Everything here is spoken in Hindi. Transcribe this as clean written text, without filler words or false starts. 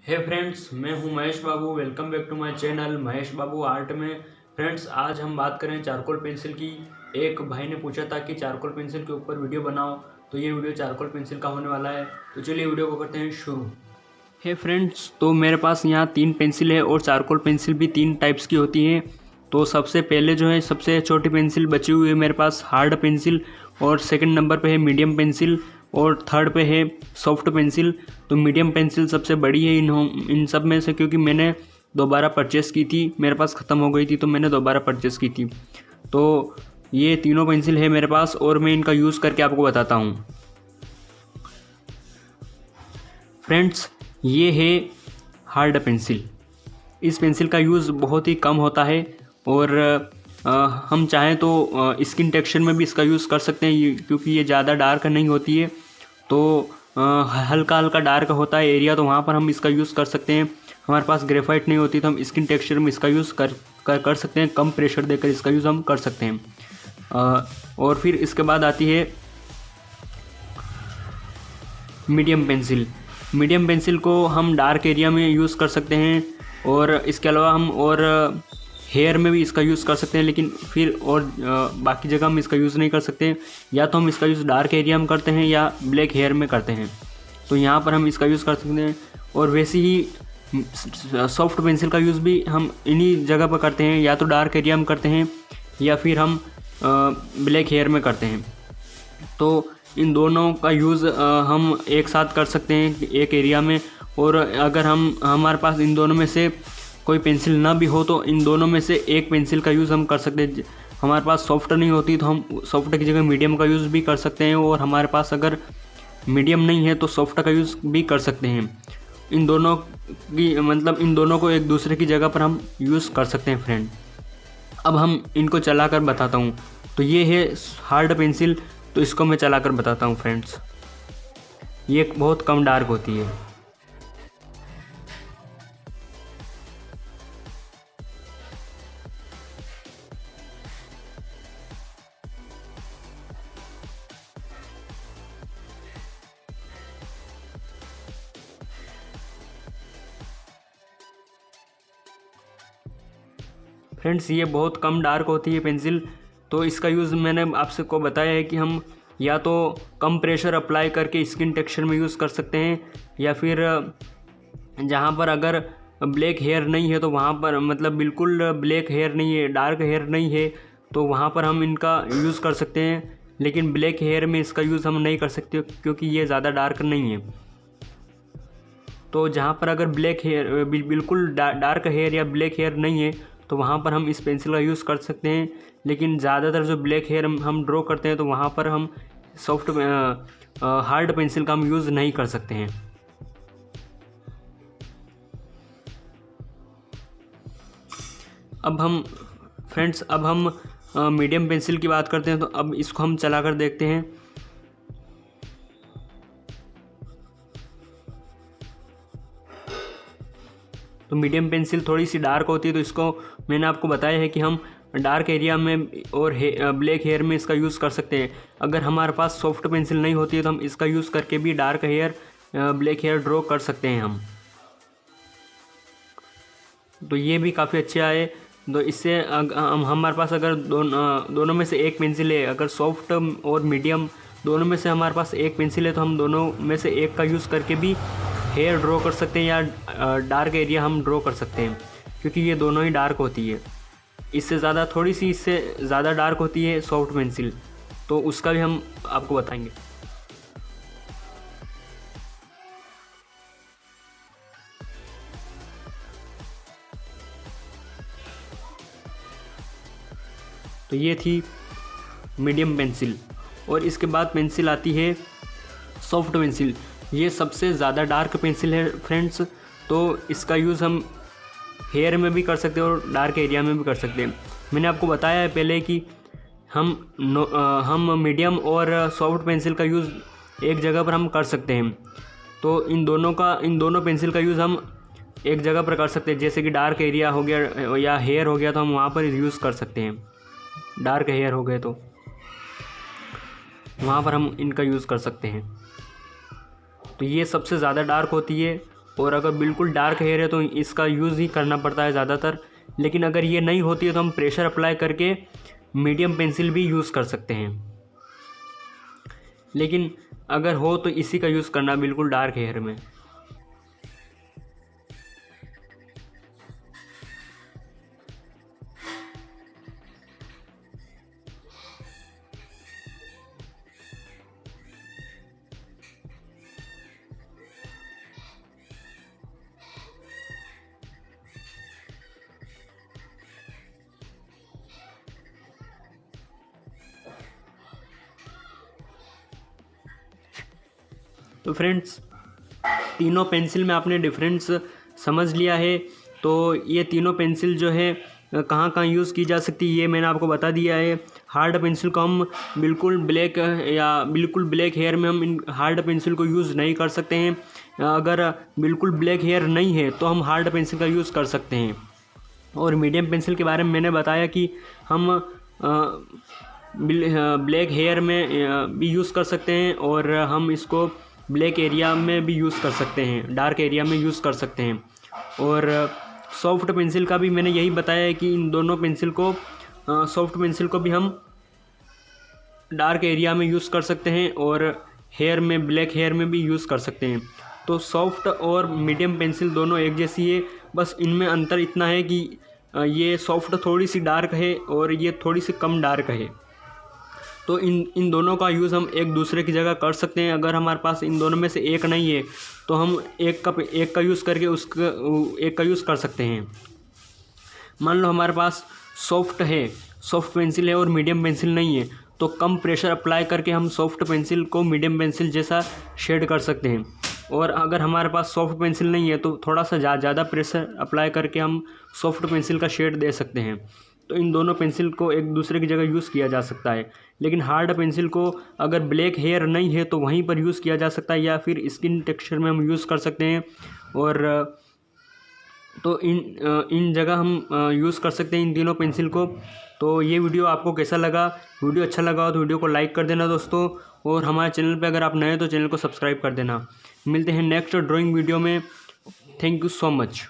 हे फ्रेंड्स, मैं हूं Mahesh Babu. Welcome back to my channel Mahesh Babu art में। फ्रेंड्स, आज हम बात करें चारकोल पेंसिल की। एक भाई ने पूछा था कि चारकोल पेंसिल के ऊपर वीडियो बनाओ, तो ये वीडियो चारकोल पेंसिल का होने वाला है। तो चलिए वीडियो को करते हैं शुरू। हे फ्रेंड्स, तो मेरे पास यहाँ 3 पेंसिल है और चारकोल पेंसिल भी 3 टाइप्स की होती है। तो सबसे पहले जो है सबसे छोटी पेंसिल बची हुई है मेरे पास हार्ड पेंसिल, और सेकंड नंबर पे है मीडियम पेंसिल, और थर्ड पे है सॉफ्ट पेंसिल। तो मीडियम पेंसिल सबसे बड़ी है इन सब में से, क्योंकि मैंने दोबारा परचेस की थी, मेरे पास ख़त्म हो गई थी तो मैंने दोबारा परचेस की थी। तो ये तीनों पेंसिल है मेरे पास और मैं इनका यूज़ करके आपको बताता हूँ। फ्रेंड्स, ये है हार्ड पेंसिल। इस पेंसिल का यूज़ बहुत ही कम होता है और हम चाहें तो स्किन टेक्सचर में भी इसका यूज़ कर सकते हैं, क्योंकि ये ज़्यादा डार्क नहीं होती है। तो हल्का हल्का डार्क होता है एरिया, तो वहाँ पर हम इसका यूज़ कर सकते हैं। हमारे पास ग्रेफाइट नहीं होती तो हम स्किन टेक्सचर में इसका यूज़ कर सकते हैं। कम प्रेशर देकर इसका यूज़ हम कर सकते हैं। और फिर इसके बाद आती है मीडियम पेंसिल। मीडियम पेंसिल को हम डार्क एरिया में यूज़ कर सकते हैं, और इसके अलावा हम और हेयर में भी इसका यूज़ कर सकते हैं, लेकिन फिर और बाकी जगह हम इसका यूज़ नहीं कर सकते। या तो हम इसका यूज़ डार्क एरिया में करते हैं या ब्लैक हेयर में करते हैं, तो यहाँ पर हम इसका यूज़ कर सकते हैं। और वैसे ही सॉफ्ट पेंसिल का यूज़ भी हम इन्हीं जगह पर करते हैं, या तो डार्क एरिया में करते हैं या फिर हम ब्लैक हेयर में करते हैं। तो इन दोनों का यूज़ हम एक साथ कर सकते हैं एक एरिया में। और अगर हमारे पास इन दोनों में से कोई पेंसिल ना भी हो तो इन दोनों में से एक पेंसिल का यूज़ हम कर सकते हैं। हमारे पास सॉफ्ट नहीं होती तो हम सॉफ्ट की जगह मीडियम का यूज़ भी कर सकते हैं, और हमारे पास अगर मीडियम नहीं है तो सॉफ्ट का यूज़ भी कर सकते हैं। इन दोनों इन दोनों को एक दूसरे की जगह पर हम यूज़ कर सकते हैं फ्रेंड। अब हम इनको चला कर बताता हूँ। तो ये है हार्ड पेंसिल, तो इसको मैं चला कर बताता हूँ फ्रेंड्स। ये बहुत कम डार्क होती है। फ्रेंड्स, ये बहुत कम डार्क होती है पेंसिल। तो इसका यूज़ मैंने आपसे को बताया है कि हम या तो कम प्रेशर अप्लाई करके स्किन टेक्सचर में यूज़ कर सकते हैं, या फिर जहाँ पर अगर ब्लैक हेयर नहीं है तो वहाँ पर बिल्कुल ब्लैक हेयर नहीं है, डार्क हेयर नहीं है, तो वहाँ पर हम इनका यूज़ कर सकते हैं। लेकिन ब्लैक हेयर में इसका यूज़ हम नहीं कर सकते, क्योंकि ये ज़्यादा डार्क नहीं है। तो जहाँ पर अगर ब्लैक हेयर बिल्कुल डार्क हेयर या ब्लैक हेयर नहीं है तो वहाँ पर हम इस पेंसिल का यूज़ कर सकते हैं। लेकिन ज़्यादातर जो ब्लैक हेयर हम ड्रॉ करते हैं तो वहाँ पर हम सॉफ्ट हार्ड पेंसिल का हम यूज़ नहीं कर सकते हैं। अब हम मीडियम पेंसिल की बात करते हैं। तो अब इसको हम चला कर देखते हैं। तो मीडियम पेंसिल थोड़ी सी डार्क होती है, तो इसको मैंने आपको बताया है कि हम डार्क एरिया में और ब्लैक हेयर में इसका यूज़ कर सकते हैं। अगर हमारे पास सॉफ्ट पेंसिल नहीं होती है तो हम इसका यूज़ करके भी dark hair black hair draw कर सकते हैं हम। तो ये भी काफ़ी अच्छा है। तो इससे हमारे पास अगर दोनों में से एक पेंसिल है, अगर सॉफ्ट और मीडियम दोनों में से हमारे पास एक पेंसिल है, तो हम दोनों में से एक का यूज़ करके भी हेयर ड्रॉ कर सकते हैं या डार्क एरिया हम ड्रॉ कर सकते हैं, क्योंकि ये दोनों ही डार्क होती है। इससे ज़्यादा डार्क होती है सॉफ्ट पेंसिल, तो उसका भी हम आपको बताएंगे। तो ये थी मीडियम पेंसिल, और इसके बाद पेंसिल आती है सॉफ्ट पेंसिल। ये सबसे ज़्यादा डार्क पेंसिल है फ्रेंड्स। तो इसका यूज़ हम हेयर में भी कर सकते हैं और डार्क एरिया में भी कर सकते हैं। मैंने आपको बताया है पहले कि हम मीडियम और सॉफ्ट पेंसिल का यूज़ एक जगह पर हम कर सकते हैं। तो इन दोनों पेंसिल का यूज़ हम एक जगह पर कर सकते हैं, जैसे कि डार्क एरिया हो गया या हेयर हो गया तो हम वहाँ पर यूज़ कर सकते हैं। डार्क हेयर हो गए तो वहाँ पर हम इनका यूज़ कर सकते हैं। तो ये सबसे ज़्यादा डार्क होती है और अगर बिल्कुल डार्क हेयर है तो इसका यूज़ ही करना पड़ता है ज़्यादातर। लेकिन अगर ये नहीं होती है तो हम प्रेशर अप्लाई करके मीडियम पेंसिल भी यूज़ कर सकते हैं। लेकिन अगर हो तो इसी का यूज़ करना बिल्कुल डार्क हेयर में। तो फ्रेंड्स, तीनों पेंसिल में आपने डिफरेंस समझ लिया है। तो ये तीनों पेंसिल जो है कहाँ कहाँ यूज़ की जा सकती है ये मैंने आपको बता दिया है। हार्ड पेंसिल को हम बिल्कुल ब्लैक हेयर में हम इन हार्ड पेंसिल को यूज़ नहीं कर सकते हैं। अगर बिल्कुल ब्लैक हेयर नहीं है तो हम हार्ड पेंसिल का यूज़ कर सकते हैं। और मीडियम पेंसिल के बारे में मैंने बताया कि हम ब्लैक हेयर में भी यूज़ कर सकते हैं और हम इसको ब्लैक एरिया में भी यूज़ कर सकते हैं, डार्क एरिया में यूज़ कर सकते हैं। और सॉफ्ट पेंसिल का भी मैंने यही बताया है कि इन दोनों पेंसिल को सॉफ्ट पेंसिल को भी हम डार्क एरिया में यूज़ कर सकते हैं और हेयर में ब्लैक हेयर में भी यूज़ कर सकते हैं। तो सॉफ्ट और मीडियम पेंसिल दोनों एक जैसी है, बस इनमें अंतर इतना है कि ये सॉफ्ट थोड़ी सी डार्क है और ये थोड़ी सी कम डार्क है। तो इन दोनों का यूज़ हम एक दूसरे की जगह कर सकते हैं। अगर हमारे पास इन दोनों में से एक नहीं है तो हम एक का यूज़ करके एक का यूज़ कर सकते हैं। मान लो हमारे पास सॉफ्ट पेंसिल है और मीडियम पेंसिल नहीं है, तो कम प्रेशर अप्लाई करके हम सॉफ्ट पेंसिल को मीडियम पेंसिल जैसा शेड कर सकते हैं। और अगर हमारे पास सॉफ्ट पेंसिल नहीं है तो थोड़ा सा ज़्यादा प्रेशर अप्लाई करके हम सॉफ्ट पेंसिल का शेड दे सकते हैं। तो इन दोनों पेंसिल को एक दूसरे की जगह यूज़ किया जा सकता है। लेकिन हार्ड पेंसिल को अगर ब्लैक हेयर नहीं है तो वहीं पर यूज़ किया जा सकता है, या फिर स्किन टेक्सचर में हम यूज़ कर सकते हैं। और तो इन जगह हम यूज़ कर सकते हैं इन तीनों पेंसिल को। तो ये वीडियो आपको कैसा लगा? वीडियो अच्छा लगा हो तो वीडियो को लाइक कर देना दोस्तों, और हमारे चैनल पे अगर आप नए हो तो चैनल को सब्सक्राइब कर देना। मिलते हैं नेक्स्ट ड्राइंग वीडियो में। Thank you so much.